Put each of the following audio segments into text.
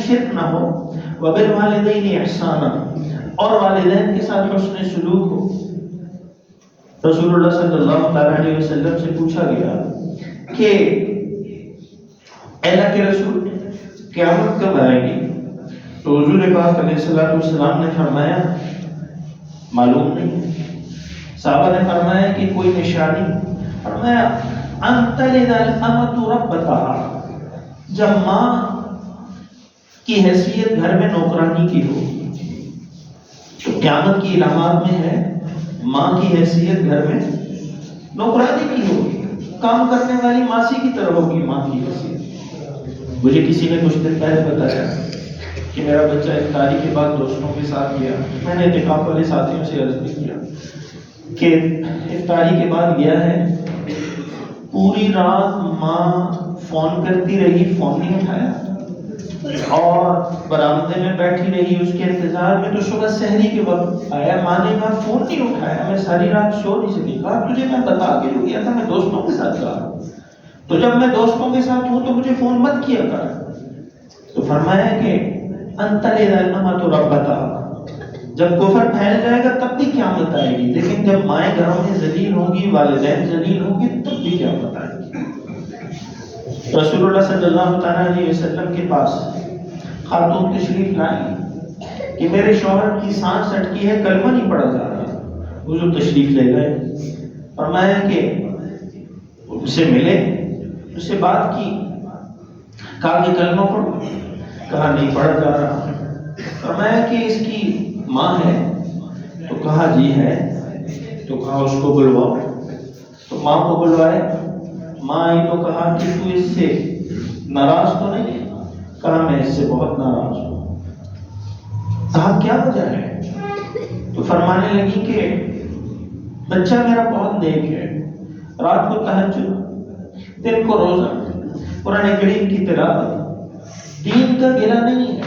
شرک نہ ہو، وبالوالدین احسانا، اور والدین کے ساتھ حسن سلوک ہو۔ رسول اللہ صلی اللہ علیہ وسلم سے پوچھا گیا کہ اے اللہ کے رسول، قیامت کب آئے گی؟ تو حضور پاک علیہ السلام نے فرمایا معلوم نہیں۔ صحابہ نے فرمایا کہ کوئی نشانی؟ فرمایا ان تلد الامۃ ربتها، جب ماں کی حیثیت گھر میں نوکرانی کی ہو۔ تو قیامت کی علامات میں ہے ماں کی حیثیت گھر میں نوکرانی کی ہوگی، کام کرنے والی ماسی کی طرح ہوگی ماں کی حیثیت۔ مجھے کسی نے کچھ دن پہلے بتایا کہ میرا بچہ افطاری کے بعد دوستوں کے ساتھ گیا۔ میں نے اعتکاف والے ساتھیوں سے عرض بھی کیا کہ افطاری کے بعد گیا ہے، پوری رات ماں فون کرتی رہی، فون نہیں اٹھایا، اور برآمدے میں بیٹھی رہی اس کے انتظار میں۔ تو صبح سحری کے وقت آیا، ماں نے کہا فون نہیں اٹھایا، میں ساری رات سو نہیں سکی۔ کہا تجھے میں بتا کے جو گیا تھا، میں دوستوں کے ساتھ گیا، تو جب میں دوستوں کے ساتھ ہوں تو مجھے فون مت کیا کر۔ تو فرمایا کہ انت للامۃ ربتها، جب کفر پھیل جائے گا تب بھی قیامت آئے گی، لیکن جب مائیں گھروں میں ذلیل ہوں گی، والدین ذلیل ہوں گے، تب بھی قیامت آئے گی۔ رسول اللہ صلی اللہ علیہ وسلم کے پاس خاتون تشریف لائی کہ میرے شوہر کی سانس اٹکی ہے، کلمہ نہیں پڑھا جا رہا۔ حضور تشریف لے گئے، فرمایا کہ اس سے ملے، اس سے بات کی، کہا کہ کلمہ پڑھو، کہا نہیں پڑھا جا رہا۔ فرمایا کہ اس کی ماں ہے؟ تو کہا جی ہے۔ تو کہا اس کو بلواؤ۔ تو ماں کو بلوائے، ماں آئی تو کہا کہ تو اس سے ناراض تو نہیں ہے؟ کہا میں اس سے بہت ناراض ہوں۔ کہا کیا وجہ ہے؟ تو فرمانے لگی کہ بچہ میرا بہت نیک ہے، رات کو تہجد، دن کو روزہ، قرآن کریم کی تلاوت، دین کا گرا نہیں ہے،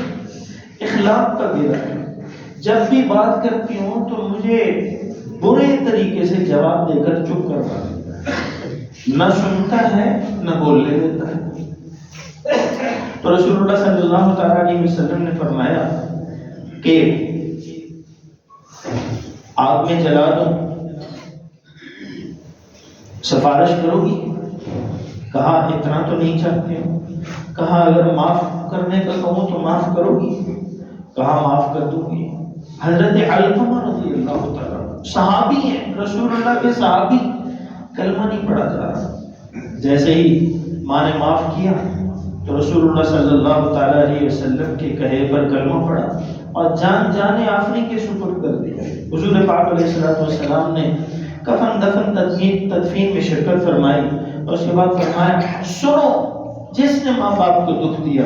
اخلاق کا گرا ہے۔ جب بھی بات کرتی ہوں تو مجھے برے طریقے سے جواب دے کر چپ کروا دیتا ہے، نہ سنتا ہے نہ بولنے دیتا ہے۔ تو رسول اللہ صلی اللہ علیہ وسلم نے فرمایا کہ آگ میں جلا دو، سفارش کرو گی؟ کہا اتنا تو نہیں چاہتے ہو۔ کہا اگر معاف کرنے کا کہوں تو معاف کرو گی؟ کہا معاف کر دوں گی۔ حضرت علقمہ رضی اللہ تعالیٰ صحابی ہیں، رسول اللہ کے صحابی، کلمہ نہیں پڑھا جا رہا۔ جیسے ہی ماں نے معاف کیا تو رسول اللہ صلی اللہ تعالیٰ علیہ وسلم کے کہے پر کلمہ پڑھا اور جان جانے آفری کے سپرد کر دیا۔ حضور پاک علیہ السلام نے کفن دفن تدفین میں شرکت فرمائی، اور اس کے بعد فرمایا سنو، جس نے ماں باپ کو دکھ دیا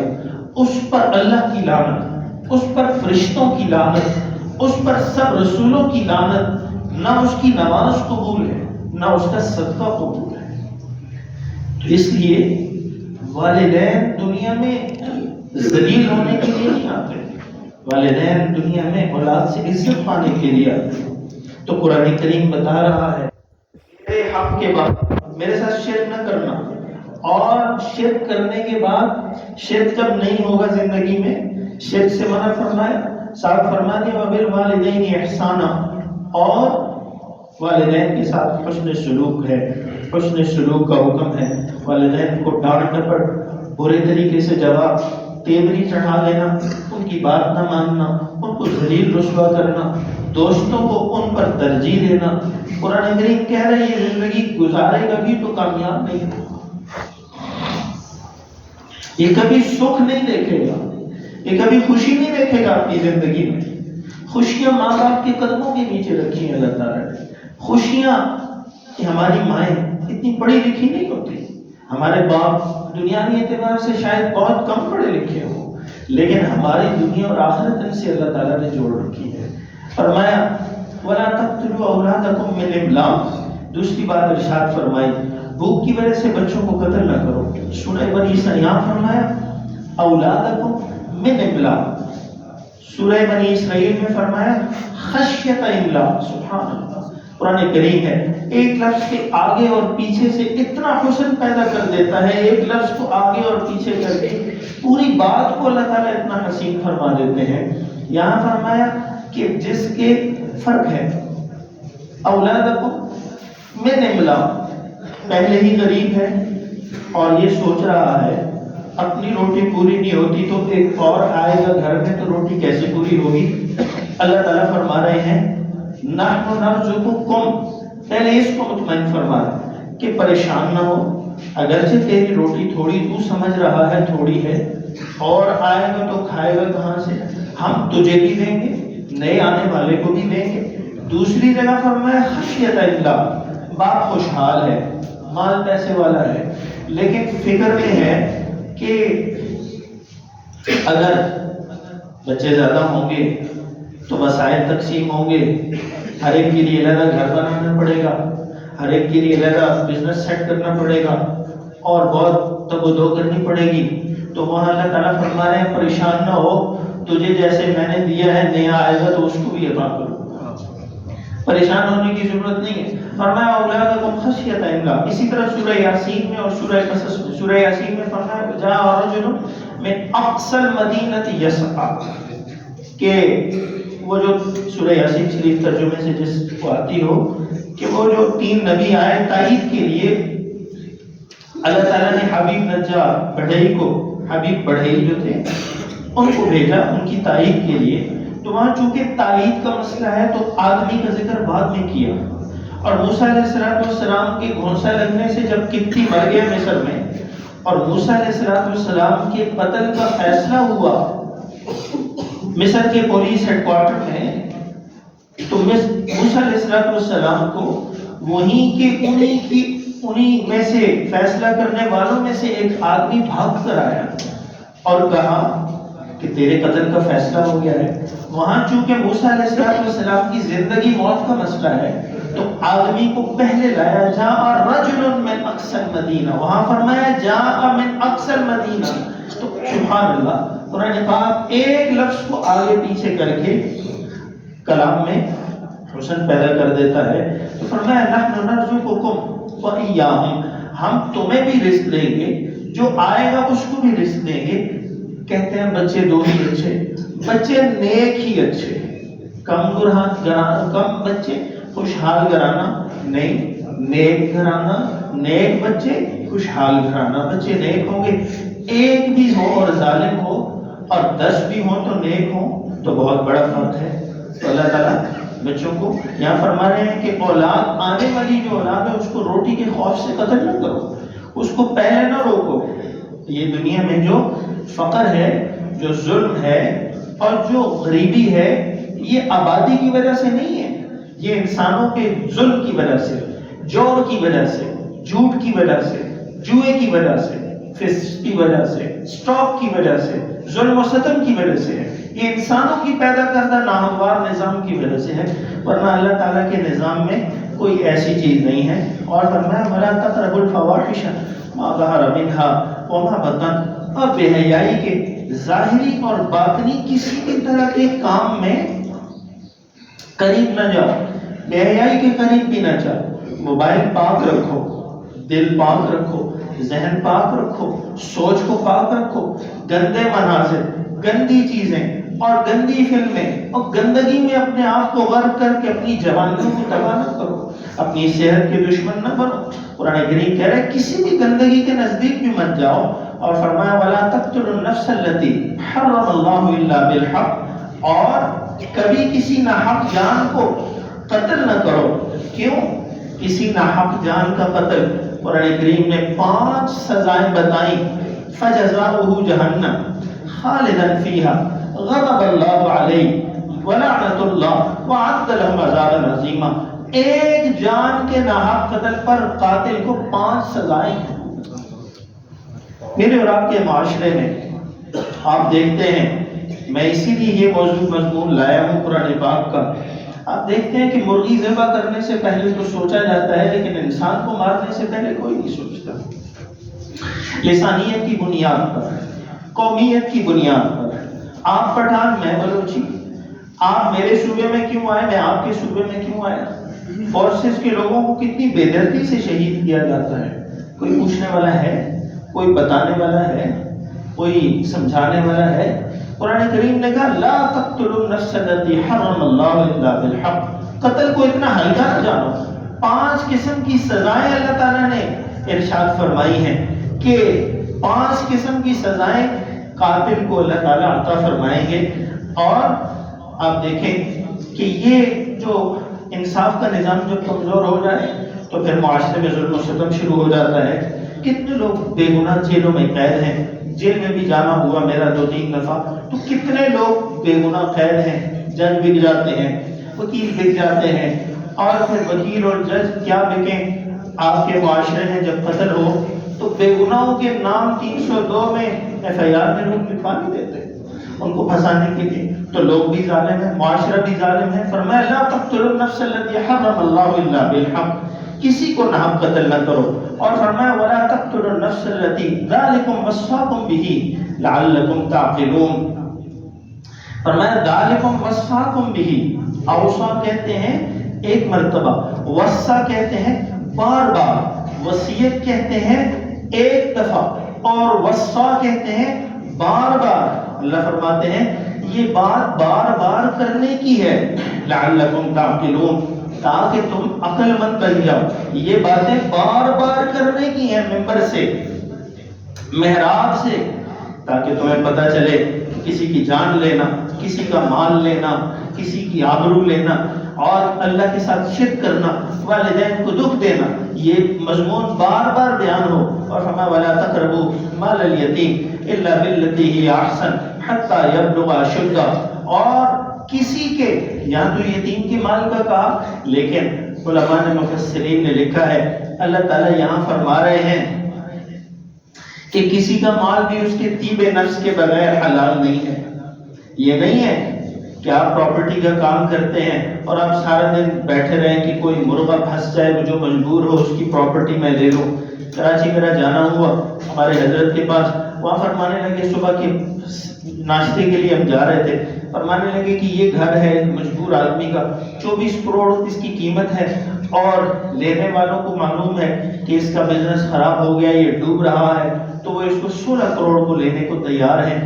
اس پر اللہ کی لعنت، اس پر فرشتوں کی لعنت، اس پر سب رسولوں کی لعنت، نہ اس کی نماز قبول ہے نہ اس کا صدقہ قبول ہے۔ تو اس لیے والدین دنیا میں ذلیل ہونے کے لیے نہیں آتے، والدین دنیا میں اولاد سے عزت پانے کے لیے آتے ہیں۔ تو قرآن کریم بتا رہا ہے میرے حق کے بعد میرے ساتھ شرک نہ کرنا، اور شرک کرنے کے بعد شرک جب نہیں ہوگا زندگی میں، شرک سے منع فرمایا، ساتھ فرما دیا وبالوالدین احسانا، اور والدین کے ساتھ حسن سلوک ہے، حسن سلوک کا حکم ہے۔ والدین کو ڈانٹ ڈپٹ، برے طریقے سے جواب، تیوری چڑھا لینا، ان کی بات نہ ماننا، ان کو ذلیل رسوا کرنا، دوستوں کو ان پر ترجیح دینا۔ قرآن کریم کہہ رہے یہ زندگی گزارے گا بھی تو کامیاب نہیں ہوگا، یہ کبھی سکھ نہیں دیکھے گا، یہ کبھی خوشی نہیں دیکھے گا اپنی زندگی میں۔ خوشیاں ماں باپ کے قدموں کے نیچے رکھی ہیں اللہ تعالیٰ نے۔ خوشیاں کہ ہماری مائیں اتنی پڑھی لکھی نہیں ہوتی، ہمارے باپ دنیاوی اعتبار سے شاید بہت کم پڑھے لکھے ہوں، لیکن ہماری دنیا اور آخرت ان سے اللہ تعالیٰ نے جوڑ رکھی ہے۔ فرمایا وَلَا تَقْتُلُوا أَوْلَادَكُمْ مِنْ إِمْلَاقٍ، دوسری بات ارشاد فرمائی بھوک کی وجہ سے بچوں کو قتل نہ کرو۔ سورہ بنی اسرائیل فرمایا اولادکم من املاق، سورہ بنی اسرائیل میں فرمایا خشیت املاق، سبحان اللہ، قرآن کریم ہے ایک لفظ کے آگے اور پیچھے سے اتنا حسن پیدا کر دیتا ہے، ایک لفظ کو آگے اور پیچھے کر کے پوری بات کو اللہ تعالیٰ اتنا حسین فرما دیتے ہیں۔ یہاں فرمایا کہ جس کے فرق ہے اولادکم من املاق، پہلے ہی غریب ہے اور یہ سوچ رہا ہے اپنی روٹی پوری نہیں ہوتی تو ایک اور آئے گا گھر میں تو روٹی کیسے پوری ہوگی۔ اللہ تعالیٰ فرما رہے ہیں نحن نرزقکم، پہلے اس کو مطمئن فرما رہے کہ پریشان نہ ہو، اگرچہ تیری روٹی تھوڑی تو سمجھ رہا ہے تھوڑی ہے، اور آئے گا تو کھائے گا کہاں سے، ہم تجھے بھی دیں گے نئے آنے والے کو بھی دیں گے۔ دوسری جگہ فرمایا خشیت اللہ، باپ خوشحال ہے، مال پیسے والا ہے، لیکن فکر میں ہے کہ اگر بچے زیادہ ہوں گے تو وسائل تقسیم ہوں گے، ہر ایک کے لیے علیحدہ گھر بنانا پڑے گا، ہر ایک کے لیے علیحدہ بزنس سیٹ کرنا پڑے گا اور بہت تگ و دو کرنی پڑے گی۔ تو وہاں اللہ تعالیٰ فرما رہے ہیں پریشان نہ ہو، تجھے جیسے میں نے دیا ہے نیا آئے گا تو اس کو بھی عطا کرو، پریشان ہونے کی ضرورت نہیں ہے۔ فرمایا اولادکم خشیۃ املاق، اسی طرح سورہ یاسین میں اور سورہ قصص میں، سورہ یاسین میں فرمایا جاء رجل من اقصى المدینہ یسعی، کہ وہ جو سورہ یاسین شریف ترجمے سے جس کو آتی ہو کہ وہ جو 3 نبی آئے تائید کے لیے، اللہ تعالیٰ نے حبیب نجار بڑھئی کو، حبیب بڑھئی جو تھے ان کو بھیجا ان کی تائید کے لیے۔ تو وہاں چونکہ تائید کا مسئلہ ہے تو آدمی کا ذکر بعد میں کیا، اور موسیٰ علیہ السلام کے گھونسا لگنے سے جب قبطی مر گیا مصر میں اور موسیٰ علیہ السلام کے قتل کا فیصلہ ہوا مصر کے پولیس ہیڈ کوارٹر میں، تو موسیٰ علیہ السلام کو وہیں کے انہی میں سے فیصلہ کرنے والوں میں سے ایک آدمی بھاگ کر آیا اور کہا کہ تیرے قتل کا فیصلہ ہو گیا ہے۔ وہاں چونکہ موسیٰ علیہ السلام کی زندگی موت کا مسئلہ ہے تو آدمی کو پہلے لایا، جاء رجل من اقصى المدینہ، وہاں فرمایا جاء من اقصى المدینہ۔ تو سبحان اللہ، قرآن پاک ایک لفظ کو آگے پیچھے کر کے کلام میں حسن پیدا کر دیتا ہے۔ تو فرمایا نحن نرزقکم وإیاہم، ہم تمہیں بھی رزق دیں گے، جو آئے گا اس کو بھی رزق دیں گے۔ کہتے ہیں بچے 2 ہی اچھے، بچے نیک ہی اچھے، کم بچے خوشحال گھرانہ نہیں، نیک گھرانہ، نیک بچے خوشحال گھرانہ، بچے نیک ہوں گے، ایک بھی ہو اور ظالم ہو اور 10 بھی ہوں تو نیک ہوں تو بہت بڑا فرق ہے۔ تو اللہ تعالیٰ بچوں کو یہاں فرما رہے ہیں کہ اولاد، آنے والی جو اولاد ہے اس کو روٹی کے خوف سے قتل نہ کرو، اس کو پہلے نہ روکو۔ یہ دنیا میں جو فقر ہے، جو ظلم ہے اور جو غریبی ہے، یہ آبادی کی وجہ سے نہیں ہے، یہ انسانوں کے ظلم کی وجہ سے، جور کی وجہ سے، جھوٹ کی وجہ سے، جوئے کی وجہ سے، فسق کی وجہ سے، اسٹاک کی وجہ سے، ظلم و ستم کی وجہ سے ہے، یہ انسانوں کی پیدا کردہ ناہموار نظام کی وجہ سے ہے، ورنہ اللہ تعالیٰ کے نظام میں کوئی ایسی چیز نہیں ہے۔ اور فرمایا وَلَا تَقْرَبُوا الْفَوَاحِشَ مَا ظَهَرَ مِنْهَا وَمَا بَطَنَ، اور بے حیائی کے ظاہری اور باطنی کسی بھی طرح کے کام میں قریب نہ جاؤ، بے حیائی کے قریب بھی نہ جاؤ۔ موبائل پاک رکھو، دل پاک رکھو، ذہن پاک رکھو، سوچ کو پاک رکھو، گندے مناظر، گندی چیزیں اور گندی فلمیں اور گندگی میں اپنے آپ کو غرق کر کے اپنی جوانیوں کو تباہ نہ کرو، اپنی صحت کے دشمن نہ بنو۔ قرآن کریم کہہ رہا ہے کسی بھی گندگی کے نزدیک بھی مت جاؤ، اور فرمایا وَلَا تَقْتُلُوا النَّفْسَ الَّتِي حَرَّمَ اللَّهُ إِلَّا بِالْحَقِّ، اور کبھی کسی ناحق جان کو قتل نہ کرو۔ کیوں؟ کسی ناحق جان کا قتل، قرآن کریم نے 5 سزائیں بتائیں، فَجَزَاؤُهُ جَهَنَّمَ خَالِدًا فِيهَا غَضِبَ اللَّهُ عَلَيْهِ وَلَعْنَةُ اللَّهِ وَأَعَدَّ لَهُمْ عَذَابًا عَظِيمًا۔ ایک جان کے ناحق قتل پر قاتل کو 5 سزائیں ہیں۔ میرے اور آپ کے معاشرے میں آپ دیکھتے ہیں، میں اسی لیے یہ موضوع مضمون لایا ہوں قرآن پاک کا، آپ دیکھتے ہیں کہ مرغی ذبح کرنے سے پہلے تو سوچا جاتا ہے، لیکن انسان کو مارنے سے پہلے کوئی نہیں سوچتا۔ لسانیت کی بنیاد پر، قومیت کی بنیاد پر، آپ پٹھان میں بلوچی، آپ میرے صوبے میں کیوں آئے، میں آپ کے صوبے میں کیوں آیا، فورسز کے لوگوں کو کتنی بے دردی سے شہید کیا جاتا ہے. کوئی پوچھنے والا ہے؟ کوئی بتانے والا ہے؟ کوئی سمجھانے والا ہے؟ قرآن کریم نے کہا لا تقتلوا النفس التي حرم اللہ الا بالحق. قتل کو اتنا ہلکا نہ جانو. 5 قسم کی سزائیں اللہ تعالیٰ نے ارشاد فرمائی ہیں کہ 5 قسم کی سزائیں قاتل کو اللہ تعالیٰ عطا فرمائیں گے. اور آپ دیکھیں کہ یہ جو انصاف کا نظام جب کمزور ہو جائے تو پھر معاشرے میں ظلم و ستم شروع ہو جاتا ہے. کتنے لوگ بے گناہ جیلوں میں قید ہیں. جیل میں بھی جانا ہوا میرا 2-3 دفعہ. تو کتنے لوگ بے گناہ قید ہیں. جج بک جاتے ہیں, وکیل بک جاتے ہیں. اور پھر وکیل اور جج کیا بکیں؟ آپ کے معاشرے میں جب قتل ہو تو بے گناہوں کے نام 302 میں FIR میں لوگ لکھوا نہیں دیتے ان کو پھنسانے کے لیے. تو لوگ بھی ظالم ہیں, معاشرہ بھی ظالم ہے. فرمایا لا تقتلوا النفس التي حرم اللہ الا بالحق. کسی کو ناحق قتل نہ کرو. اور فرمایا ولا تقتلوا النفس التي ذلكم وصاكم به لعلكم تعقلون. فرمایا ذلكم وصاكم به. اوصا کہتے ہیں ایک مرتبہ, وصا کہتے ہیں بار بار, وصیت کہتے ہیں ایک دفعہ, اور وصا کہتے ہیں بار بار. اللہ فرماتے ہیں یہ بات بار بار کرنے کی ہے. لعلکم تعقلون, تاکہ تم عقل مند بن جاؤ. یہ باتیں بار بار کرنے کی ہیں ممبر سے, محراب سے, تاکہ تمہیں پتہ چلے کسی کی جان لینا, کسی کا مال لینا, کسی کی آبرو لینا, اور اللہ کے ساتھ شرک کرنا, والدین کو دکھ دینا, یہ مضمون بار بار بیان ہو. اور فرمایا ولا تقربوا مال الیتیم الا بالتی ہی احسن حتی یبلغ اشدہ. اور کسی کے, یہاں تو یتیم کے مال کا کہا, لیکن علماء نے مفسرین نے لکھا ہے اللہ تعالیٰ یہاں فرما رہے ہیں کہ کسی کا مال بھی اس کے طیب نفس کے بغیر حلال نہیں ہے. یہ نہیں ہے کہ آپ پراپرٹی کا کام کرتے ہیں اور آپ سارا دن بیٹھے رہیں کہ کوئی مرغہ پھنس جائے جو مجبور ہو اس کی پراپرٹی میں لے لوں. کراچی میرا جانا ہوا ہمارے حضرت کے پاس, وہاں فرمانے لگے, صبح کے ناشتے کے لیے ہم جا رہے تھے, فرمانے لگے کہ یہ گھر ہے مجبور آدمی کا, 24 کروڑ اس کی قیمت ہے, اور لینے والوں کو معلوم ہے کہ اس کا بزنس خراب ہو گیا, یہ ڈوب رہا ہے, تو وہ اس کو 16 کروڑ کو لینے کو تیار ہیں.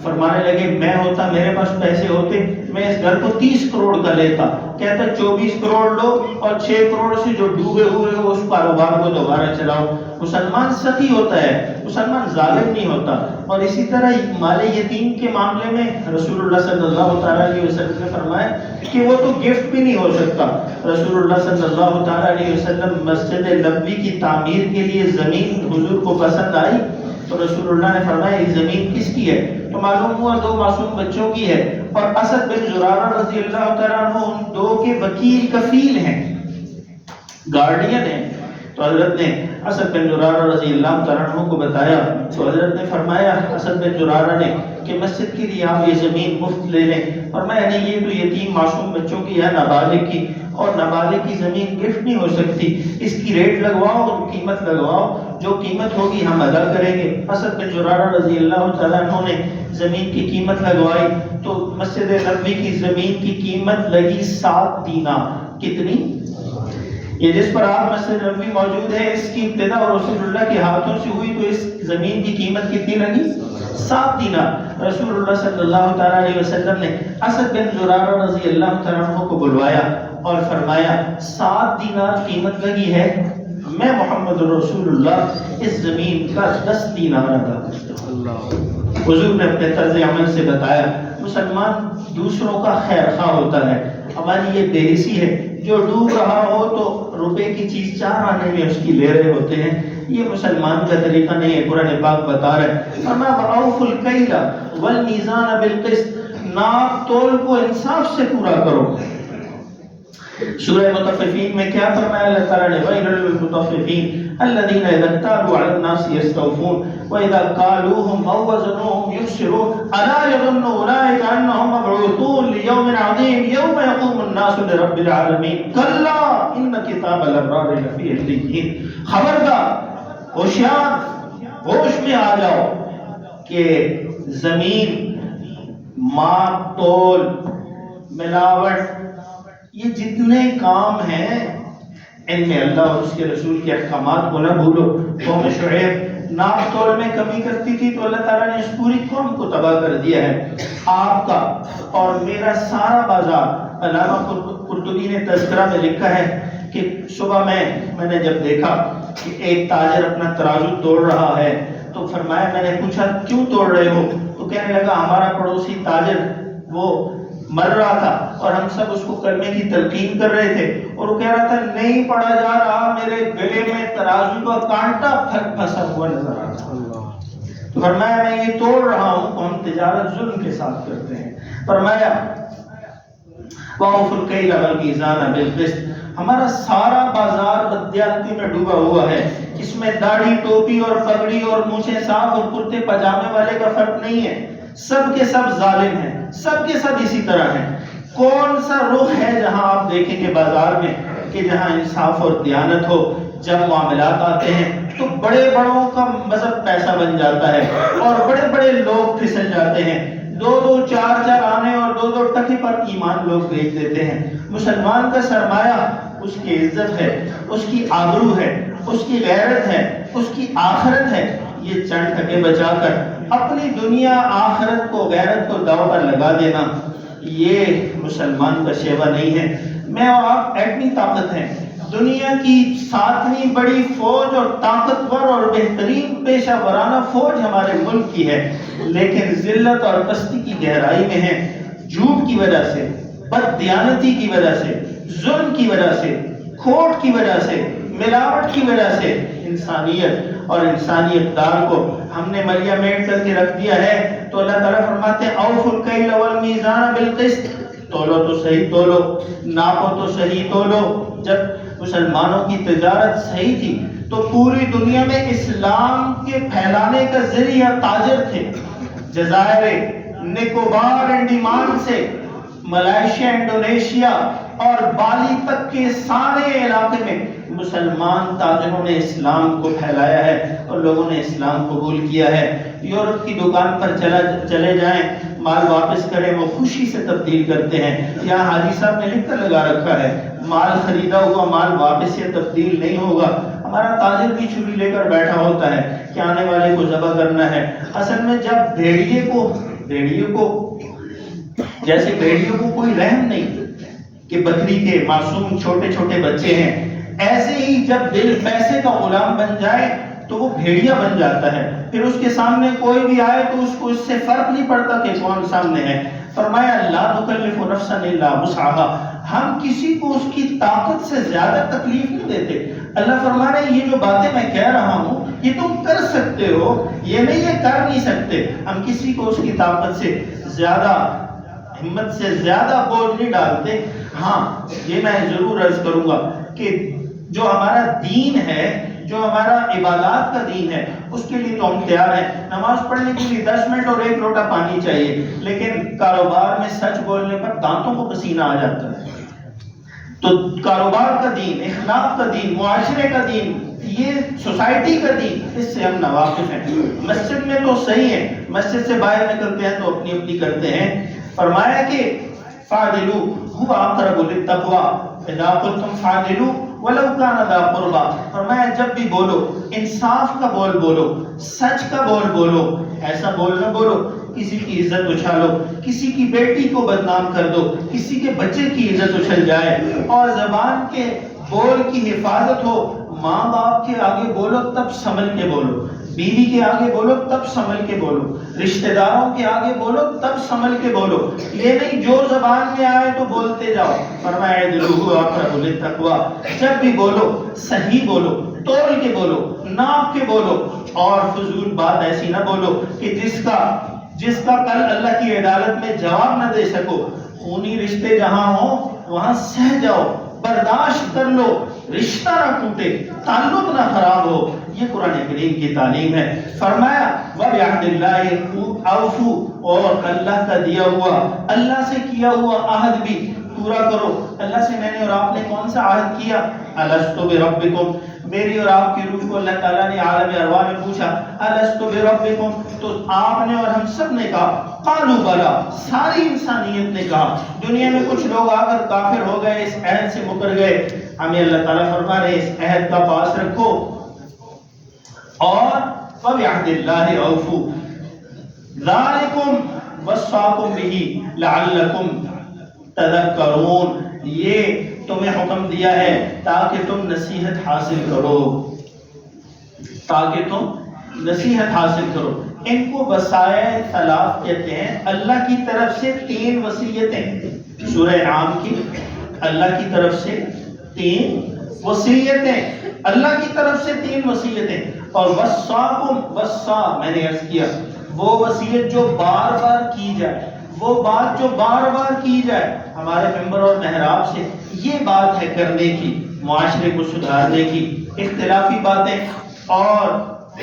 فرمانے لگے میں ہوتا, میرے پاس پیسے ہوتے, میں اس گھر کو 30 کروڑ کا لیتا. کہتا 24 کروڑ لو اور 6 کروڑ سے جو ڈوبے ہوئے ہو اس کاروبار کو دوبارہ چلاؤ. مسلمان سخی ہوتا ہے, مسلمان ظالم نہیں ہوتا. اور اسی طرح مال یتیم کے معاملے میں رسول اللہ صلی اللہ تعالیٰ علیہ وسلم نے فرمایا کہ وہ تو گفٹ بھی نہیں ہو سکتا. رسول اللہ صلی اللہ تعالیٰ علیہ وسلم مسجد نبوی کی تعمیر کے لیے زمین حضور کو پسند آئی, تو رسول اللہ نے فرمایا یہ زمین کس کی ہے؟ تو معلوم ہوا 2 معصوم بچوں کی ہے, اور اسد بن زرارہ رضی اللہ تعالیٰ عنہ ان 2 کے وکیل کفیل ہیں, گارڈین ہیں. تو حضرت نے اسد بن زرارہ رضی اللہ تعالیٰ عنہ کو بتایا, تو حضرت نے فرمایا اسد بن زرارہ نے کہ مسجد کے لیے آپ یہ زمین مفت لے لیں. اور میں نہیں, یہ تو یتیم معصوم بچوں کی ہے, نابالغ کی, اور نابالغ کی زمین گفٹ نہیں ہو سکتی, اس کی ریٹ لگواؤ, قیمت لگواؤ, جو قیمت ہوگی ہم ادا کریں گے. اسد بن زرارہ رضی اللہ تعالیٰ عنہ نے زمین کی قیمت لگوائی, تو مسجد نبوی کی زمین کی قیمت لگی 7 دینار. کتنی؟ یہ جس پر آپ مسجد نبوی موجود ہے اس کی ابتدا رسول اللہ کے ہاتھوں سے ہوئی, تو اس زمین کی قیمت کتنی لگی؟ 7 دینار. رسول اللہ صلی اللہ تعالیٰ علیہ وسلم نے اسد بن زرارہ رضی اللہ تعالیٰ عنہ کو بلوایا اور فرمایا 7 دینار قیمت لگی ہے, میں محمد رسول اللہ اس زمین کا 10 دینار ادا کرتا ہوں. حضور نے اپنے طرز عمل سے بتایا مسلمان دوسروں کا خیر خواہ ہوتا ہے. ہماری یہ بے حسی ہے, جو ڈوب رہا ہو تو روپے کی چیز 4 آنے میں اس کی لے رہے ہوتے ہیں. یہ مسلمان کا طریقہ نہیں ہے. قرآن پاک بتا رہے ہیں فرمایا وَأَوْفُوا الْكَيْلَ وَالْمِيزَانَ بِالْقِسْطِ, ناپ تول کو انصاف سے پورا کرو. سورہ مطففین میں کیا فرمایا اللہ تعالیٰ نے؟ وَيْلٌ لِّلْمُطَفِّفِينَ الَّذِينَ إِذَا اكْتَالُوا عَلَى النَّاسِ يَسْتَوْفُونَ وَإِذَا كَالُوهُمْ أَوْ وَّزَنُوهُمْ يُخْسِرُونَ أَلَا يَظُنُّ أُولَٰئِكَ أَنَّهُم مَّبْعُوثُونَ لِيَوْمٍ عَظِيمٍ يَوْمَ يَقُومُ النَّاسُ لِرَبِّ الْعَالَمِينَ كَلَّا إِنَّ كِتَابَ الْأَبْرَارِ لَفِي عِلِّيِّينَ. خبردار, ہوشیار, ہوش میں آ جاؤ کہ زمین, ماپ تول, ملاوٹ, یہ جتنے کام ہیں ان میں اللہ اور اس کے رسول کے احکامات کو نہ بھولو۔ قوم شعیب ناپ تول میں کمی کرتی تھی تو اللہ تعالیٰ نے اس پوری قوم کو تباہ کر دیا ہے۔ آپ کا اور میرا سارا بازار، علامہ قرطبی نے تذکرہ میں لکھا ہے کہ صبح میں نے جب دیکھا کہ ایک تاجر اپنا ترازو توڑ رہا ہے تو فرمایا، میں نے پوچھا کیوں توڑ رہے ہو؟ تو کہنے لگا ہمارا پڑوسی تاجر وہ مر رہا تھا اور ہم سب اس کو کلمے کی تلقین کر رہے تھے اور وہ کہہ رہا تھا نہیں پڑا جا رہا، میرے گلے میں ترازو کا کانٹا پھنسا ہوا نظر آ رہا۔ تو فرمایا میں یہ توڑ رہا ہوں۔ ہم تجارت ظلم کے ساتھ کرتے ہیں۔ فرمایا وَأَوْفُوا الْكَيْلَ وَالْمِيزَانَ بِالْقِسْطِ، ہمارا سارا بازار بددیانتی میں ڈوبا ہوا ہے۔ اس میں داڑھی ٹوپی اور پگڑی اور مونچھیں صاف اور کرتے پاجامے والے کا فرق نہیں ہے، سب کے سب ظالم ہیں، سب کے سب اسی طرح ہیں۔ کون سا رخ ہے جہاں آپ دیکھیں گے بازار میں کہ جہاں انصاف اور دیانت ہو؟ جب معاملات آتے ہیں تو بڑے بڑوں کا مذہب پیسہ بن جاتا ہے اور بڑے بڑے لوگ پھسل جاتے ہیں۔ دو دو چار چار آنے اور دو دو ٹکے پر ایمان لوگ بیچ دیتے ہیں۔ مسلمان کا سرمایہ اس کی عزت ہے، اس کی آبرو ہے، اس کی غیرت ہے، اس کی آخرت ہے۔ یہ چند ٹکے بچا کر اپنی دنیا آخرت کو، غیرت کو داؤ پر لگا دینا، یہ مسلمان کا شیوا نہیں ہے۔ میں اور آپ ایٹمی طاقت ہیں، دنیا کی 7ویں بڑی فوج اور طاقتور اور بہترین پیشہ ورانہ فوج ہمارے ملک کی ہے، لیکن ذلت اور پستی کی گہرائی میں ہے۔ جھوٹ کی وجہ سے، بد دیانتی کی وجہ سے، ظلم کی وجہ سے، کھوٹ کی وجہ سے، ملاوٹ کی وجہ سے انسانیت اور انسانیت دار کو ہم نے ملیا میٹ کر کے رکھ دیا ہے۔ تو اللہ تعالیٰ فرماتے ہیں اوفوا الکیل والمیزان بالقسط، تولو تو صحیح تولو، ناپو تو صحیح تولو۔ جب مسلمانوں کی تجارت صحیح تھی تو پوری دنیا میں اسلام کے پھیلانے کا ذریعہ تاجر تھے۔ جزائر نکوبار انڈیمان سے ملائیشیا، انڈونیشیا اور بالی تک کے سارے علاقے میں مسلمان تاجروں نے اسلام کو پھیلایا ہے اور لوگوں نے اسلام قبول کیا ہے۔ یورپ کی دکان پر چلے جائیں، مال واپس کریں، وہ خوشی سے تبدیل کرتے ہیں۔ یہاں حاجی صاحب نے لکھ کر لگا رکھا ہے مال خریدا ہوا مال واپس یا تبدیل نہیں ہوگا۔ ہمارا تاجر بھی چھری لے کر بیٹھا ہوتا ہے کہ آنے والے کو ذبح کرنا ہے۔ اصل میں جب بھیڑیے کو جیسے بھیڑیوں کو کوئی رحم نہیں کہ بکری کے معصوم چھوٹے چھوٹے بچے ہیں، ایسے ہی جب دل پیسے کا غلام بن جائے تو وہ بھیڑیا بن جاتا ہے۔ پھر اس کے سامنے کوئی بھی آئے تو اس کو اس سے فرق نہیں پڑتا کہ کون سامنے ہے۔ فرمایا لا نکلف نفسا الا وسعها، ہم کسی کو اس کی طاقت سے زیادہ تکلیف نہیں دیتے۔ اللہ فرما رہے ہیں یہ جو باتیں میں کہہ رہا ہوں یہ تم کر سکتے ہو، یہ نہیں یہ کر نہیں سکتے۔ ہم کسی کو اس کی طاقت سے زیادہ، ہمت سے زیادہ بوجھ نہیں ڈالتے۔ ہاں یہ میں ضرور عرض کروں گا کہ جو ہمارا دین ہے، جو ہمارا عبادات کا دین ہے، اس کے لیے تو ہم تیار ہیں۔ نماز پڑھنے کے لیے 10 منٹ اور 1 لوٹا پانی چاہیے، لیکن کاروبار میں سچ بولنے پر دانتوں کو پسینہ آ جاتا ہے۔ تو کاروبار کا دین، اخلاق کا دین، معاشرے کا دین، یہ سوسائٹی کا دین، اس سے ہم ناواقف ہیں۔ مسجد میں تو صحیح ہے، مسجد سے باہر نکلتے ہیں تو اپنی اپنی کرتے ہیں۔ فرمایا کہ فاعدلوا هو اقرب للتقوى اذا قلتم فاعدلوا ولو كان ذا قربى، فرمایا جب بھی بولو انصاف کا بول بولو، سچ کا بول بولو، ایسا بول نہ بولو کسی کی عزت اچھالو، کسی کی بیٹی کو بدنام کر دو، کسی کے بچے کی عزت اچھل جائے۔ اور زبان کے بول کی حفاظت ہو، ماں باپ کے آگے بولو تب سنبھل کے بولو، بیوی کے آگے بولو تب سنبھل کے بولو، رشتہ داروں کے آگے بولو تب سنبھل کے بولو، یہ نہیں جو زبان میں آئے تو بولتے جاؤ۔ فرمایا اعدلوا اقرب للتقوى، جب بھی بولو صحیح بولو، تول کے بولو، ناپ کے بولو، اور فضول بات ایسی نہ بولو کہ جس کا کل اللہ کی عدالت میں جواب نہ دے سکو۔ خونی رشتے جہاں ہوں وہاں سہ جاؤ، برداشت کر لو، رشتہ نہ ٹوٹے، تعلق نہ خراب ہو، یہ قرآن کریم کی تعلیم ہے۔ فرمایا وَبِعَهْدِ اللَّهِ أَوْفُوا، اور اللہ کا دیا ہوا، اللہ سے کیا ہوا عہد بھی پورا کرو۔ اللہ سے میں نے اور آپ نے کون سا عہد کیا؟ أَلَسْتُ بِرَبِّكُمْ، میری اور آپ کی روح کو اللہ تعالیٰ نے عالم ارواح میں پوچھا الست بربکم، تو آپ نے اور ہم سب نے کہا قالوا بلا، ساری انسانیت نے کہا۔ دنیا میں کچھ لوگ آ کر کافر ہو گئے، اس عہد سے مکر گئے، ہمیں اللہ تعالیٰ فرما رہے اس عہد کا پاس رکھو اور وَبِعَهْدِ اللَّهِ أَوْفُوا ذَلِكُمْ وَصَّاكُمْ بِهِ لَعَلَّكُمْ تَذَكَّرُونَ، یہ تمہیں حکم دیا ہے تاکہ تم نصیحت حاصل کرو، تاکہ تم نصیحت حاصل کرو۔ ان کو وصایا ثلاث کہتے ہیں، اللہ کی طرف سے 3 وصیتیں، سورہ انعام کی اللہ کی طرف سے 3 وصیتیں، اللہ کی طرف سے 3 وصیتیں، اور وصاکم، وصا میں نے عرض کیا وہ وصیت جو بار بار کی جائے، وہ بات جو بار بار کی جائے ہمارے ممبر اور محراب سے، یہ بات ہے کرنے کی، معاشرے کو سدھارنے کی۔ اختلافی باتیں اور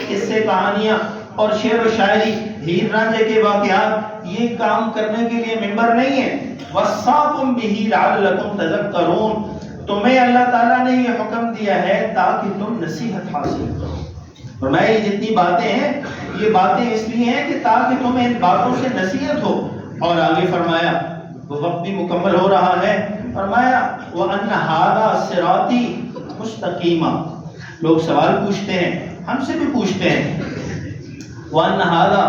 قصے کہانیاں اور شعر و شاعری، ہیر رانجھے کے واقعات، یہ کام کرنے کے لیے ممبر نہیں ہے۔ وصاکم بہ لعلکم تذکرون، تمہیں اللہ تعالیٰ نے یہ حکم دیا ہے تاکہ تم نصیحت حاصل کرو۔ فرمایا یہ جتنی باتیں ہیں یہ باتیں اس لیے ہیں کہ تاکہ تمہیں ان باتوں سے نصیحت ہو۔ اور آگے فرمایا وہ وقت بھی مکمل ہو رہا ہے، فرمایا وَأَنَّ هَذَا صِرَاطِي مُسْتَقِيمًا، لوگ سوال پوچھتے ہیں، ہم سے بھی پوچھتے ہیں، وَأَنَّ هَذَا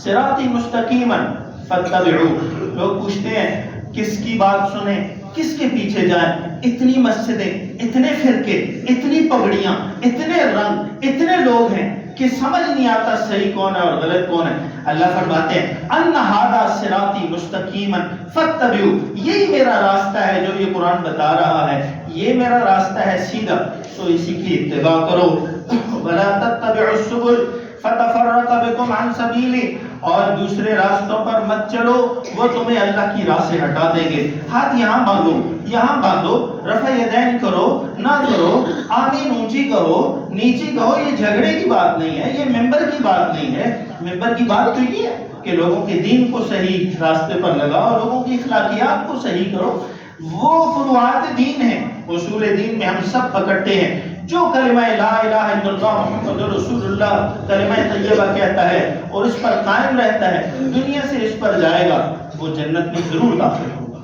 صِرَاطِي مُسْتَقِيمًا فَاتَّبِعُوهُ، لوگ پوچھتے ہیں کس کی بات سنیں، کس کے پیچھے جائیں، اتنی مسجدیں، اتنے فرقے، اتنی پگڑیاں، اتنے رنگ، اتنے لوگ ہیں کہ سمجھ نہیں آتا صحیح کون ہے اور غلط کون ہے۔ اللہ فرماتے ہیں ان ھذا صراطی مستقیما فاتبعوا، یہی میرا راستہ ہے جو یہ قرآن بتا رہا ہے، یہ میرا راستہ ہے سیدھا، سو اسی کی اتباع کرو۔ ولا تتبعوا السبل فتفرق بكم عن سبیلہ، اور دوسرے راستوں پر مت چلو، وہ تمہیں اللہ کی راہ سے ہٹا دیں گے۔ ہاتھ یہاں باندھو، یہاں باندھو، رفع یدین کرو، نہ کرو، آمین اونچی کہو، نیچی کہو، یہ جھگڑے کی بات نہیں ہے، یہ ممبر کی بات نہیں ہے۔ ممبر کی بات تو یہ ہے کہ لوگوں کے دین کو صحیح راستے پر لگاؤ، لوگوں کی اخلاقیات کو صحیح کرو، وہ فروعات دین ہیں، اصول دین میں ہم سب پکڑتے ہیں۔ جو کلمہ لا الہ الا اللہ محمد رسول اللہ کلمہ طیبہ کہتا ہے اور اس پر قائم رہتا ہے، دنیا سے اس پر جائے گا، وہ جنت میں ضرور داخل ہوگا۔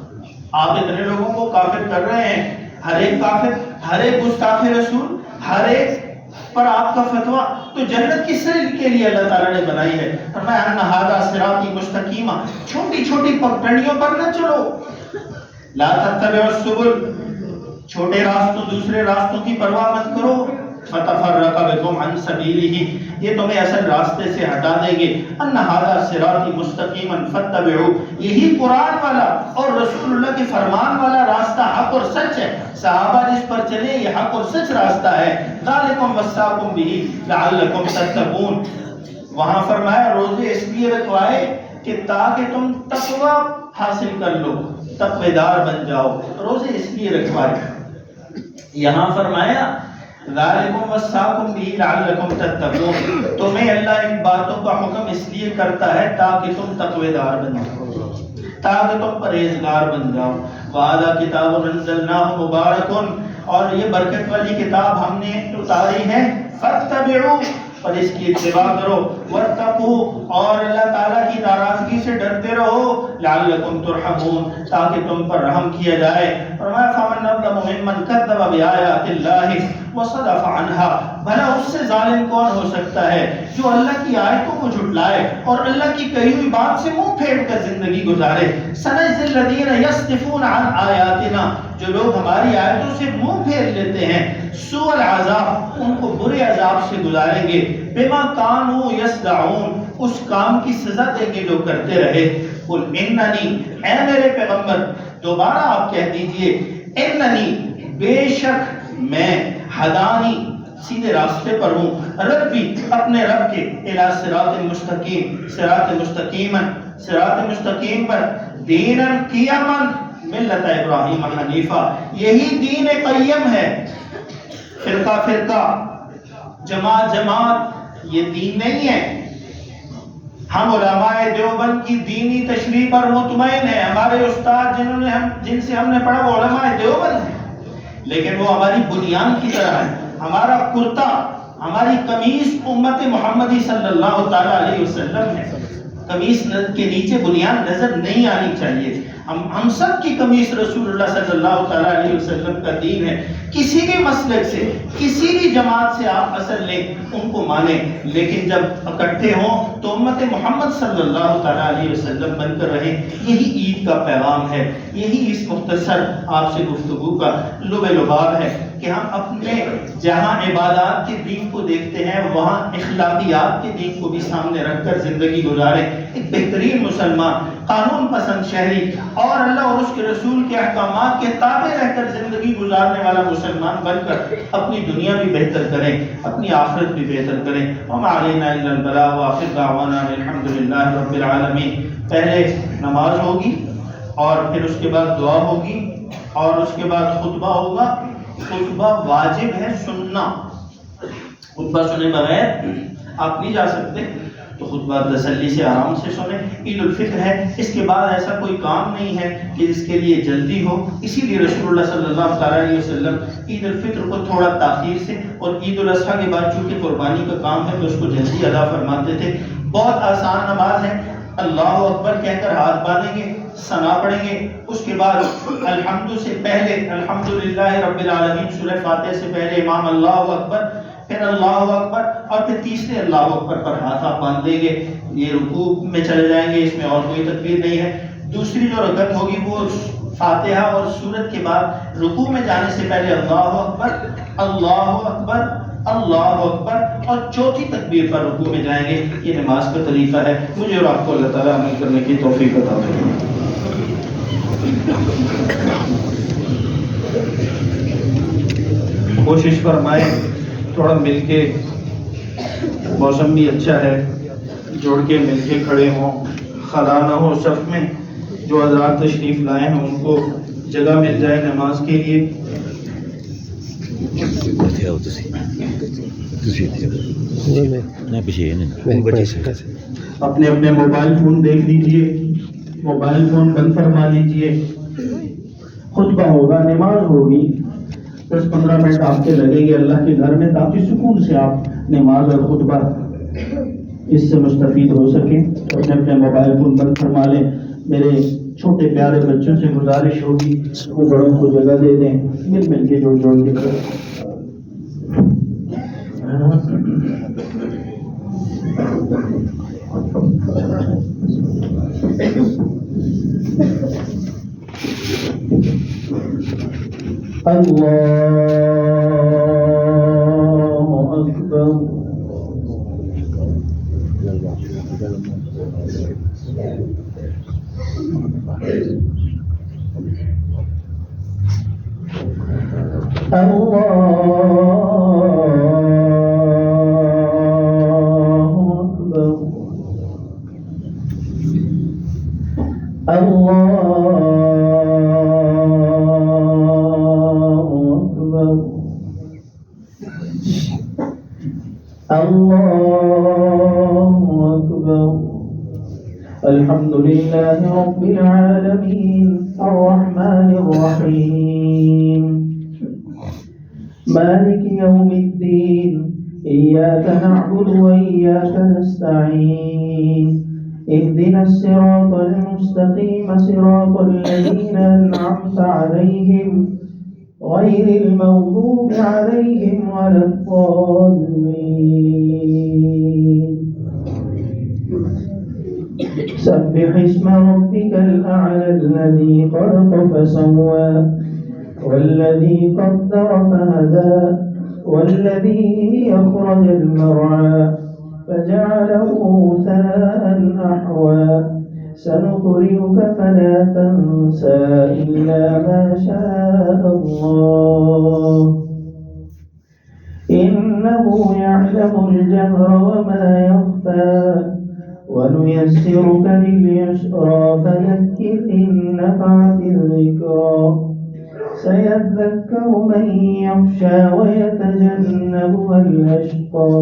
آپ اتنے لوگوں کو کافر کر رہے ہیں، ہر ایک کافر، ہر ایک گستاخ رسول، ہر ایک پر آپ کا فتویٰ، تو جنت کس کے لیے اللہ تعالیٰ نے بنائی ہے؟ فرمایا ان ھذا صراطی مستقیما، چھوٹی چھوٹی پگڈنڈیوں پر نہ چلو، لا تتبعوا السبل، چھوٹے راستوں دوسرے راستوں کی پرواہ مت کرو، فتفرق بكم عن سبیلہ، یہ تمہیں اصل راستے سے ہٹا دیں گے۔ ان ھذا صراطی مستقیما فاتبعوا، یہی قرآن والا اور رسول اللہ کے فرمان والا راستہ حق اور سچ ہے، صحابہ جس پر چلے یہ حق اور سچ راستہ ہے۔ ذالکم وصاکم بہ لعلکم تتقون، وہاں فرمایا روزے اس لیے رکھوائے کہ تاکہ تم تقوی حاصل کر لو، تقوی دار بن جاؤ، روزے اس لیے رکھوائے۔ یہاں فرمایا ذالکم وصاکم بہ لعلکم تتقون، تمہیں اللہ ان باتوں کا حکم اس لیے کرتا ہے تاکہ تم تقوی دار بن جاؤ، تاکہ تم پرہیزگار بن جاؤ۔ وَهَذَا كِتَابٌ أَنزَلْنَاهُ مُبَارَكٌ، اور یہ برکت والی کتاب ہم نے اتاری ہے، فَاتَّبِعُوا، اور اس کی اتباع کرو، وَاتَّقُوا، اور اللہ تعالیٰ کی ناراضگی سے ڈرتے رہو، لَعَلَّكُمْ تُرْحَمُونَ، تاکہ تم پر رحم کیا جائے۔ فرمایا فَمَنْ أَظْلَمُ مِمَّنْ كَذَّبَ بِآيَاتِ اللَّهِ وَصَدَفَ عَنْهَا، بھلا اس سے ظالم کون ہو سکتا ہے جو اللہ کی آیتوں کو جھٹلائے اور اللہ کی کہی ہوئی بات سے منہ پھیر کر زندگی گزارے۔ سَنَجْزِي الَّذِينَ يَصْدِفُونَ عَنْ آيَاتِنَا، جو لوگ ہماری آیتوں سے منہ پھیر لیتے ہیں، سوء العذاب، ان کو برے عذاب سے گزاریں گے، بما كانوا يصدعون، اس کام کی سزا دیں گے جو کرتے رہے۔ قل اننی، اے میرے پیغمبر دوبارہ آپ کہہ دیجئے، اننی، بے شک میں، ہدانی، سیدھے راستے پر ہوں، ربی، اپنے رب کے، الی صراط مستقیم، صراط مستقیما، صراط مستقیم پر، دینا قیما ملت ابراہیم حنیفہ، یہی دین قیم ہے۔ فرقہ فرقہ، جماعت جماعت، یہ دین نہیں ہے۔ ہم علماء دیوبند کی دینی تشریح پر مطمئن ہیں، ہمارے استاد جن سے ہم نے پڑھا وہ علماء دیوبند ہیں، لیکن وہ ہماری بنیان کی طرح ہے، ہمارا کرتا، ہماری قمیص امت محمدی صلی اللہ تعالیٰ علیہ وسلم ہے. قمیص کے نیچے بنیاد نظر نہیں آنی چاہیے. ہم سب کی قمیص رسول اللہ صلی اللہ تعالیٰ علیہ وسلم کا دین ہے. کسی بھی مسلک سے، کسی بھی جماعت سے آپ اثر لیں، ان کو مانیں، لیکن جب اکٹھے ہوں تو امت محمد صلی اللہ تعالیٰ علیہ وسلم بن کر رہیں. یہی عید کا پیغام ہے، یہی اس مختصر آپ سے گفتگو کا لب لباب ہے کہ ہم اپنے جہاں عبادات کے دین کو دیکھتے ہیں وہاں اخلاقیات کے دین کو بھی سامنے رکھ کر زندگی گزاریں. ایک بہترین مسلمان، قانون پسند شہری اور اللہ اور اس کے رسول کے احکامات کے تابع رہ کر زندگی گزارنے والا مسلمان بن کر اپنی دنیا بھی بہتر کریں، اپنی آخرت بھی بہتر کریں. وما علینا الا البلاغ وآخر دعوانا الحمدللہ رب العالمین. پہلے نماز ہوگی اور پھر اس کے بعد دعا ہوگی اور اس کے بعد خطبہ ہوگا. خطبہ واجب ہے سننا، خطبہ سنے بغیر آپ نہیں جا سکتے، تو خطبہ تسلی سے آرام سے سنیں. عید الفطر ہے، اس کے بعد ایسا کوئی کام نہیں ہے کہ جس کے لیے جلدی ہو. اسی لیے رسول اللہ صلی اللہ تعالیٰ علیہ وسلم عید الفطر کو تھوڑا تاخیر سے اور عید الاضحیٰ کے بعد چونکہ قربانی کا کام ہے تو اس کو جلدی ادا فرماتے تھے. بہت آسان نماز ہے. اللہ اکبر کہہ کر ہاتھ باندھیں گے، ثنا پڑھیں گے، اس کے بعد الحمد سے پہلے الحمدللہ رب العالمین سورہ فاتحہ سے پہلے امام اللہ اکبر، پھر اللہ اکبر اور پھر تیسرے اللہ اکبر پر ہاتھ آپ باندھ لیں گے. یہ رکوع میں چلے جائیں گے، اس میں اور کوئی تکبیر نہیں ہے. دوسری جو رکعت ہوگی وہ فاتحہ اور سورت کے بعد رکوع میں جانے سے پہلے اللہ اکبر اللہ اکبر اللہ اکبر اور چوتھی تکبیر پر رکوع میں جائیں گے. یہ نماز کا طریقہ ہے. مجھے اور آپ کو اللہ تعالیٰ عمل کرنے کی توفیق عطا فرمائے. کوشش فرمائیں تھوڑا مل کے، موسم بھی اچھا ہے، جوڑ کے مل کے کھڑے ہوں، خلا نہ ہو صف میں. جو حضرات تشریف لائے ہیں ان کو جگہ مل جائے نماز کے لیے. اپنے اپنے موبائل فون دیکھ لیجئے، موبائل فون بند فرما لیجئے. خطبہ ہوگا، نماز ہوگی، 10-15 منٹ آپ کے لگیں گے اللہ کے گھر میں تاکہ سکون سے آپ نماز اور خطبہ اس سے مستفید ہو سکیں. اپنے اپنے موبائل فون بند فرما لیں. میرے چھوٹے پیارے بچوں سے گزارش ہوگی وہ بڑوں کو جگہ دے دیں، مل مل کے جوڑ جوڑ کے اللہ اکبر. الحمد لله رب العالمين الرحمن الرحيم مالك يوم الدين إياك نعبد وإياك نستعين اهدنا الصراط المستقيم صراط الذين أنعمت عليهم غير المغضوب عليهم ولا الضالين. سبح اسم ربك الأعلى الذي خلق فسوى والذي قدر فهدى والذي أخرج المرعى فجعله غثاء أحوى سنقرئك فلا تنسى إلا ما شاء الله إنه يعلم الجهر وما يخفى ونيسرك لليسرى فذكر إن نفعت الذكرى سيذكر من يخشى ويتجنبها الأشقى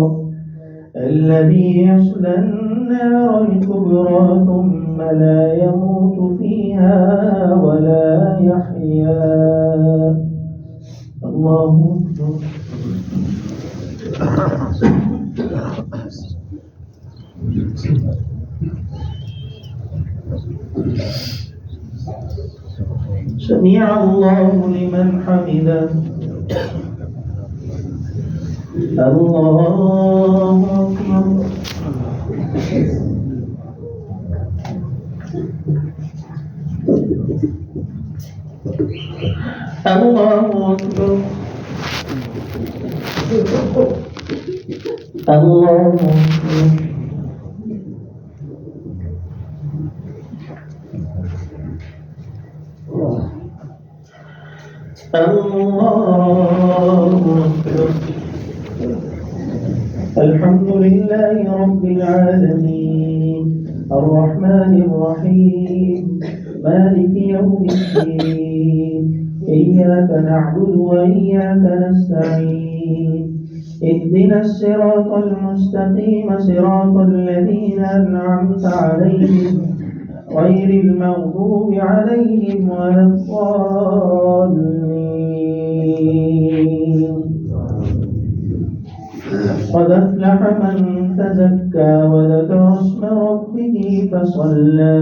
الذي يصلى النار الكبرى ثم لا يموت فيها ولا يحيا. الله أكبر. سمع الله لمن حمده. الله أكبر. الله أكبر. الله أكبر. الله أكبر. الحمد لله رب العالمين الرحمن الرحيم مالك يوم الدين إياك نعبد وإياك نستعين اهدنا الصراط المستقيم صراط الذين أنعمت عليهم غير المغضوب عليهم ولا الضالين. قد أفلح من تزكى وذكر اسم ربه فصلى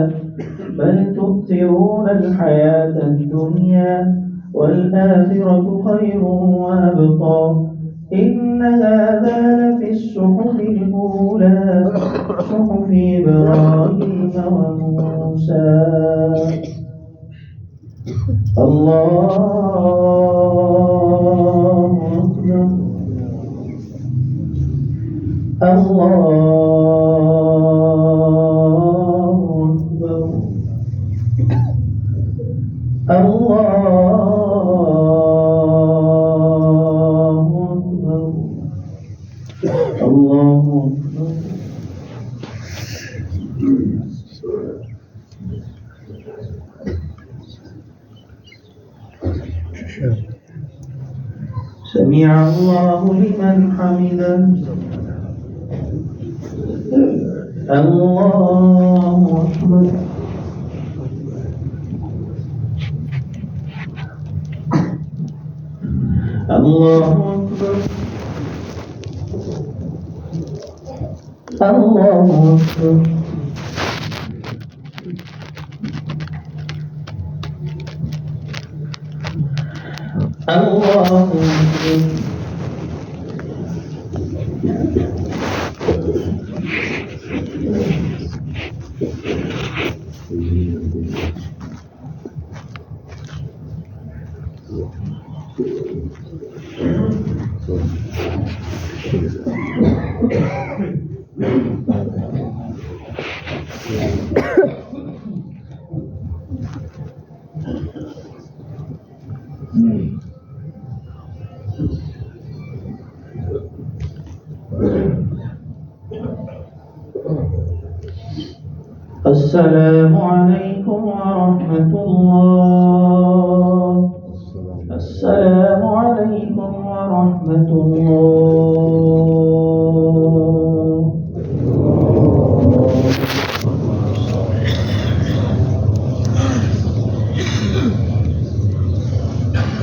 بل تؤثرون الحياة الدنيا والآخرة خير وأبقى إن هذا لفي الصحف الأولى صحف إبراهيم وموسى. الله أكبر. الله أكبر. الله أكبر. الله أكبر. سمع الله لمن حمده. الله أكبر. الله أكبر. الله أكبر. الله أكبر. السلام عليكم ورحمة الله. السلام عليكم ورحمة الله.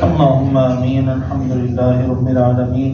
اللهم آمين. الحمد لله رب العالمين.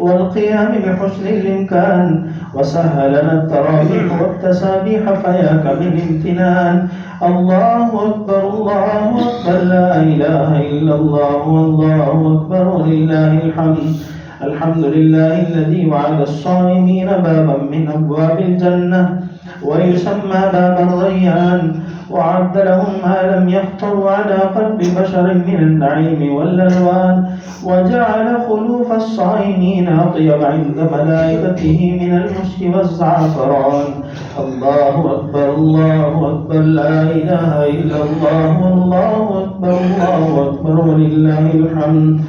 والقيام بحسن الإمكان وسهل لنا التراويح والتسابيح فياك من امتنان. الله أكبر لا إله إلا الله والله أكبر ولله الحمد. الحمد لله الذي وعد الصائمين بابا من أبواب الجنة ويسمى باب الريان وعد لهم ما لم يخطر على قلب بشر من النعيم والألوان وجعل خلوف الصائمين أطيب عند ملائكته من المسك والزعفران. الله أكبر لا إله إلا الله والله أكبر ولله الحمد.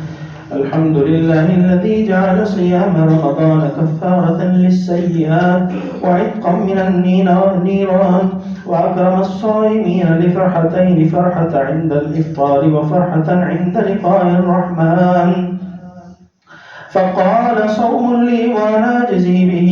الحمد لله الذي جعل صيام رمضان كفارة للسيئات وعتقا من النيران وأكرم الصائمين لفرحتين فرحة عند الإفطار وفرحة عند لقاء الرحمن. فقال صوم لي وأنا أجزي به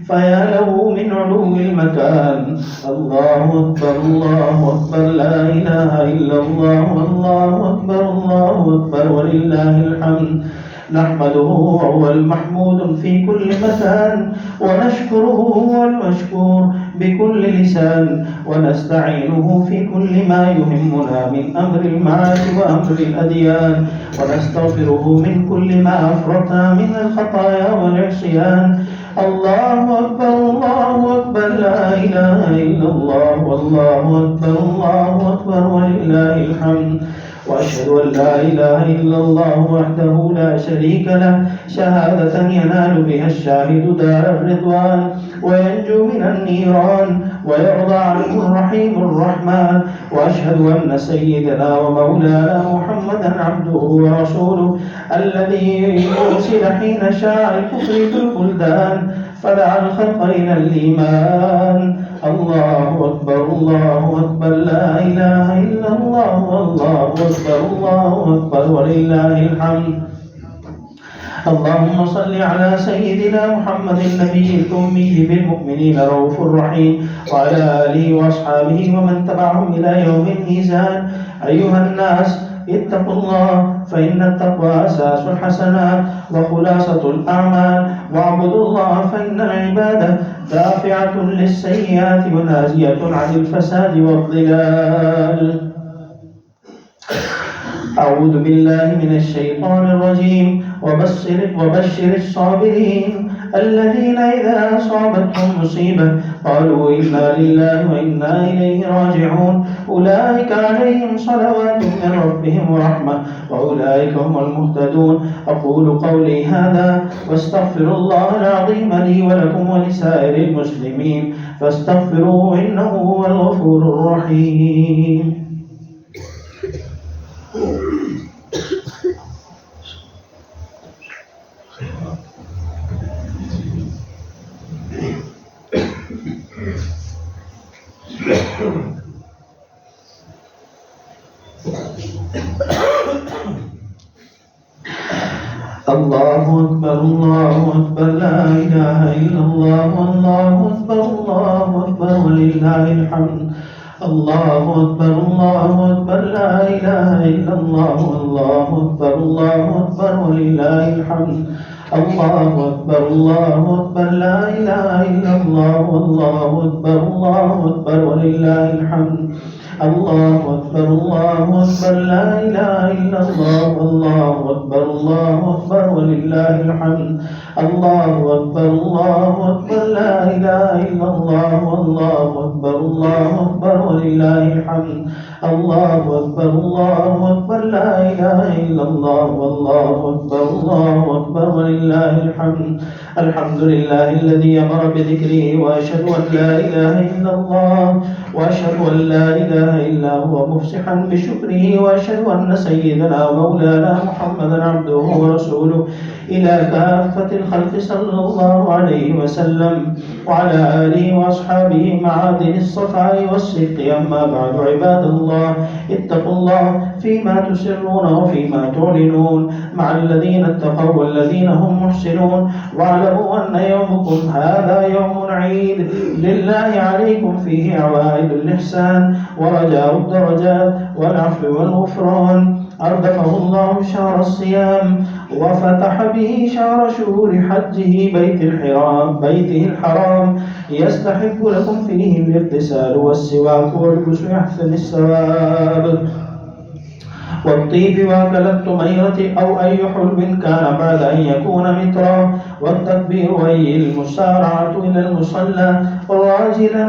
فيا له من علو المكان. الله أكبر الله أكبر، لا إله إلا الله، الله أكبر الله أكبر ولله الحمد. نحمده وهو المحمود في كل مكان، ونشكره هو المشكور بكل لسان، ونستعينه في كل ما يهمنا من أمر المعاد وأمر الأديان، ونستغفره من كل ما أفرطنا من الخطايا والعصيان. الله أكبر الله أكبر، لا إله إلا الله، والله أكبر الله أكبر ولله الحمد. وأشهد أن لا إله إلا الله وحده لا شريك له، شهادة ينال بها الشاهد دار الرضوان، وينجو من النيران، ويرضى عنه الرحيم الرحمن. وأشهد أن سيدنا ومولانا محمدا عبده ورسوله، الذي أرسل حين شاع الكفر في البلدان فدعا الخلق إلى الإيمان. الله أكبر الله أكبر، لا إله إلا الله، والله أكبر الله أكبر ولله الحمد. اللهم صل على سيدنا محمد النبي الأمي بالمؤمنين رؤوف رحيم، وعلى آله وأصحابه ومن تبعهم إلى يوم الميزان. أيها الناس اتقوا الله، فإن التقوى أساس الحسنات وخلاصة الأعمال، واعبدوا الله فإن العبادة دافعة للسيئات ونازية عن الفساد والضلال. أعوذ بالله من الشيطان الرجيم. وبشر الصابرين الذين إذا أصابتهم مصيبة قالوا إنا لله وإنا إليه راجعون، أولئك عليهم صلوات من ربهم ورحمة، وأولئك هم المهتدون. أقول قولي هذا واستغفر الله العظيم لي ولكم ولسائر المسلمين، فاستغفروه إنه هو الغفور الرحيم. الله أكبر الله أكبر، لا إله إلا الله، والله أكبر الله أكبر ولله الحمد. الله أكبر الله أكبر، لا إله إلا الله، والله أكبر الله أكبر ولله الحمد. الله أكبر الله أكبر، لا إله إلا الله، والله أكبر الله أكبر ولله الحمد. الله أكبر الله أكبر، لا إله إلا الله، والله أكبر الله أكبر ولله الحمد. الله أكبر الله أكبر، لا إله إلا الله، والله أكبر الله أكبر ولله الحمد. الله أكبر الله أكبر، لا إله إلا الله، والله أكبر الله أكبر ولله الحمد. الحمد لله الذي أمر بذكره، وأشهد أن لا إله إلا الله، وأشهد أن لا إله إلا هو مفسحا بشكره، وأشهد أن سيدنا ومولانا محمدا عبده ورسوله إلى كافة الخلق صلى الله عليه وسلم، وعلى آله وأصحابه معادن الصفاء والصدق. أما بعد، عباد الله، اتقوا الله فيما تسرون وفيما تعلنون مع الذين اتقوا والذين هم محسنون، واعلموا أن يومكم هذا يوم عيد لله عليكم، فيه عوائد الإحسان ورجاء الدرجات والعفو والغفران. أردفه الله شهر الصيام، وفتح به شهر شهور حجه بيته الحرام، يستحق لكم فيه الاغتسال والسواك ولبس أحسن الثواب والطيب وأكل الطميرة أو أي حلب كان بعد أن يكون مترا، والتكبير أي المسارعة إلى المصلى راجلا،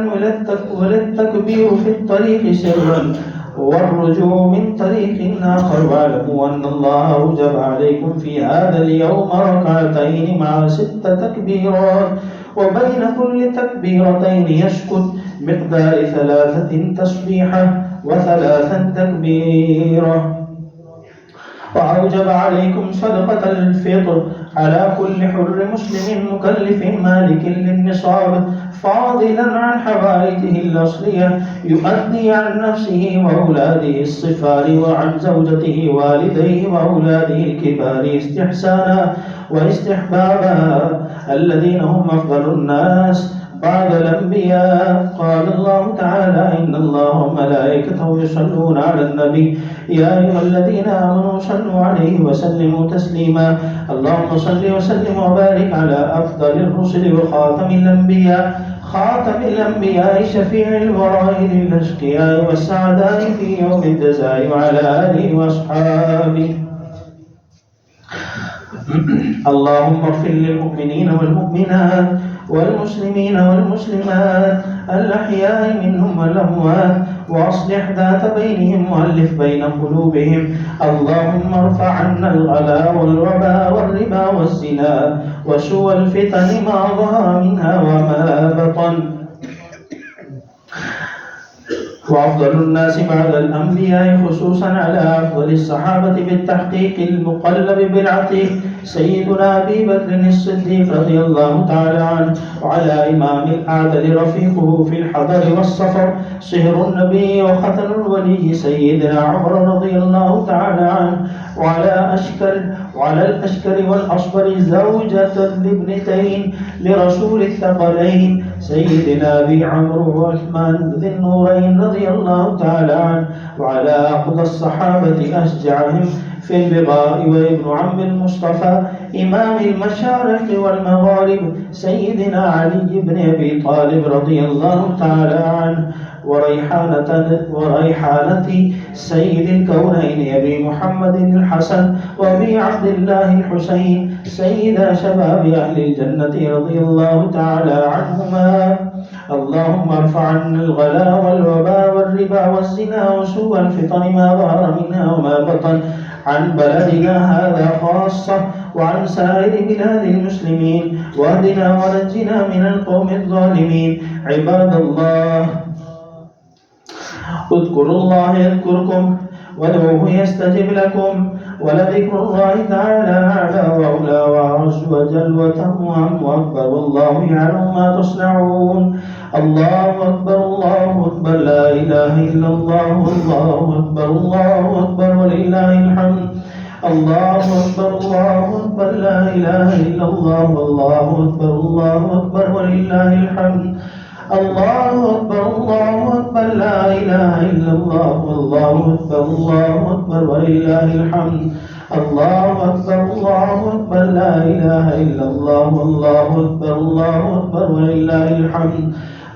وللتكبير في الطريق سرا، والرجوع من طريق آخر. واعلموا أن الله أوجب عليكم في هذا اليوم ركعتين مع 6 تكبيرات، وبين كل تكبيرتين يسكت مقدار 3 تسبيحة و3 تكبيرة. وأوجب عليكم صدقة الفطر على كل حر مسلم مكلف مالك للنصاب فاضلا عن حوائجه الأصلية يؤدي عن نفسه وأولاده الصفار وعن زوجته والديه وأولاده الكبار استحسانا واستحبابا الذين هم أفضل الناس بعد الأنبياء. قال الله تعالى: إن الله وملائكته يصلون على النبي يا أيها الذين آمنوا صلوا عليه وسلموا تسليما. اللهم صل وسلم وبارك على أفضل الرسل وخاتم الأنبياء شفيع الورائد للأشقياء والسعداء في يوم الجزاء وعلى آله وأصحابه. اللهم اغفر للمؤمنين والمؤمنات والمسلمين والمسلمات الأحياء منهم والأموات وأصلح ذات بينهم وألف بين قلوبهم. اللهم ارفع عنا الغلاء والوباء والربا والزنا وسوء الفتن ما ظهر منها وما بطن. وأفضل الناس بعد الأنبياء خصوصا على أفضل الصحابة بالتحقيق المقلب بالعتيق سيدنا أبي بكر الصديق رضي الله تعالى عنه، وعلى إمام الأعدل رفيقه في الحضر والسفر صهر النبي وختن الولي سيدنا عمر رضي الله تعالى عنه، وعلى الأشكر والأصبر زوجة الابنتين لرسول الثقلين سيدنا أبي عمرو وعثمان ذي النورين رضي الله تعالى عنه، وعلى أقضى الصحابة أشجعهم في البغاء وابن عم المصطفى إمام المشارق والمغارب سيدنا علي بن أبي طالب رضي الله تعالى عنه، وريحانة سيد الكونين أبي محمد الحسن وأبي عبد الله الحسين سيدا شباب أهل الجنة رضي الله تعالى عنهما. اللهم ارفع عنا الغلاء والوباء والربا والزنا وسوء الفطن ما ظهر منها وما بطن عن بلدنا هذا خاصة وعن سائر بلاد المسلمين، واهدنا ونجنا من القوم الظالمين. عباد الله، اذكروا الله يذكركم وادعوه يستجب لكم، ولذكر الله تعالى أعلى وأولى وأعز وجل وتم وأكبر، والله يعلم ما تصنعون. الله أكبر الله أكبر، لا إله إلا الله، الله أكبر الله أكبر ولله الحمد. الله أكبر الله أكبر، لا إله إلا الله، الله أكبر الله أكبر ولله الحمد. الله أكبر الله أكبر، لا إله إلا الله، الله أكبر الله أكبر ولله الحمد. الله أكبر الله أكبر، لا إله إلا الله، الله أكبر الله أكبر ولله الحمد.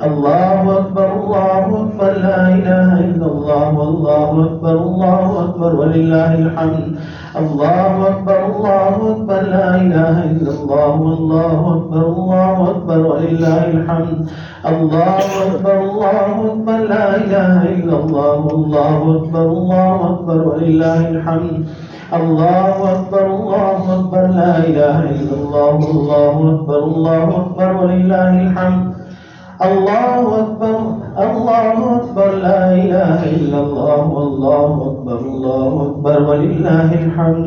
الله أكبر الله أكبر، لا إله إلا الله، الله أكبر الله أكبر ولله الحمد. الله أكبر الله أكبر، لا إله إلا الله، الله أكبر الله أكبر ولله الحمد. الله أكبر الله أكبر، لا إله إلا الله، الله أكبر الله أكبر ولله الحمد. الله أكبر الله أكبر، لا إله إلا الله، الله أكبر الله أكبر ولله الحمد. الله أكبر الله أكبر، لا إله إلا الله، الله أكبر الله أكبر ولله الحمد.